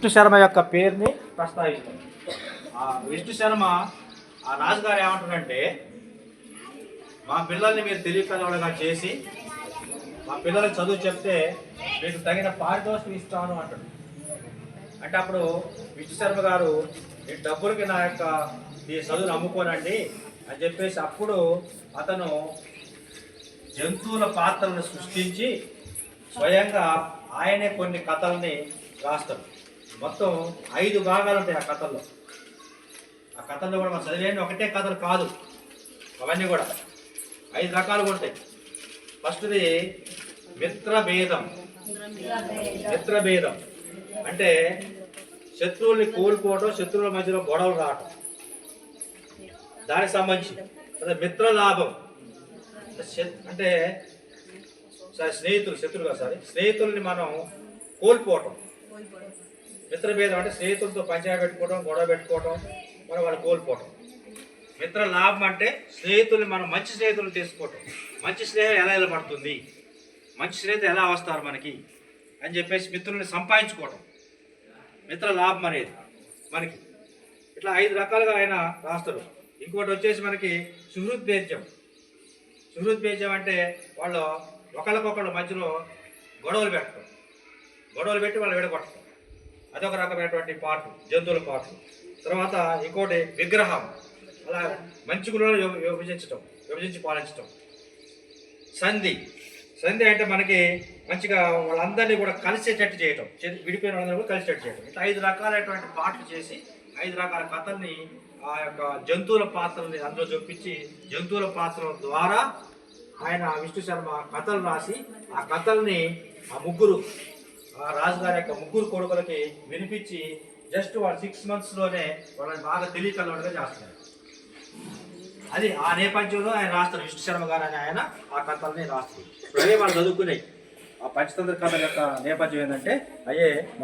విష్ణు శర్మ యొక్క పేరుని ప్రస్తావిస్తాం. ఆ విష్ణు శర్మ ఆ రాజుగారు ఏమంటారంటే, మా పిల్లల్ని మీరు తెలియకలవడగా చేసి మా పిల్లలకు చదువు చెప్తే మీకు తగిన పారితోషికం ఇస్తాను అంటాడు. అంటే అప్పుడు విష్ణు శర్మ గారు ఈ డబ్బులకి నా యొక్క ఈ చదువును అమ్ముకోనండి అని చెప్పేసి అప్పుడు అతను జంతువుల పాత్రలను సృష్టించి స్వయంగా ఆయనే కొన్ని కథల్ని రాస్తాడు. మొత్తం 5 భాగాలు ఉంటాయి ఆ కథల్లో. ఆ కథల్లో కూడా మనం చదివేయండి, ఒకటే కథలు కాదు, అవన్నీ కూడా 5 రకాలుగా ఉంటాయి. ఫస్ట్ది మిత్రభేదం. మిత్రభేదం అంటే శత్రువుల్ని కోల్పోవడం, శత్రువుల మధ్యలో గొడవలు రావటం, దానికి సంబంధించి. అదే మిత్ర లాభం అంటే స్నేహితుల్ని మనం కోల్పోవటం. మిత్రభేదం అంటే స్నేహితులతో పంచాయతీ పెట్టుకోవడం, గొడవ పెట్టుకోవడం, మనం వాళ్ళు కోల్పోవటం. మిత్ర లాభం అంటే స్నేహితుల్ని మనం మంచి స్నేహితులు తీసుకోవటం. మంచి స్నేహం ఎలా నిలబడుతుంది, మంచి స్నేహితులు ఎలా వస్తారు మనకి అని చెప్పేసి మిత్రుల్ని సంపాదించుకోవటం మిత్ర లాభం అనేది మనకి. ఇట్లా 5 రకాలుగా ఆయన రాస్తాడు. ఇంకోటి వచ్చేసి మనకి సుహృద్భేద్యం. సుహృద్భేద్యం అంటే వాళ్ళు ఒకళ్ళకొకళ్ళ మధ్యలో గొడవలు పెట్టడం, గొడవలు పెట్టి వాళ్ళు విడగొట్టడం, అదొక రకమైనటువంటి పార్ట్, జంతువుల పార్ట్. తర్వాత ఇంకోటి విగ్రహం, అలా మంచి గుణాలను విభజించి పాలించటం. సంధి. సంధి అంటే మనకి మంచిగా వాళ్ళందరినీ కూడా కలిసేటట్టు చేయటం, విడిపోయిన వాళ్ళందరూ కూడా కలిసేటట్టు చేయటం. ఇట్లా 5 రకాలైనటువంటి పాటలు చేసి 5 రకాల కథల్ని ఆ యొక్క జంతువుల పాత్రల్ని అందులో చూపించి జంతువుల పాత్రల ద్వారా ఆయన విష్ణు శర్మ కథలు రాసి ఆ కథల్ని ఆ రాజుగారి యొక్క 3 కొడుకులకి వినిపించి జస్ట్ వాళ్ళు 6 monthsలోనే వాళ్ళని బాగా తెలియకలవడగా చేస్తున్నారు. అది ఆ నేపథ్యంలో ఆయన రాస్తారు. విష్ణు శర్మ గారు అని ఆయన ఆ కథల్ని రాస్తారు. అవే వాళ్ళు చదువుకున్నాయి. ఆ పంచతంత్ర కథల యొక్క నేపథ్యం ఏంటంటే అయ్యే మన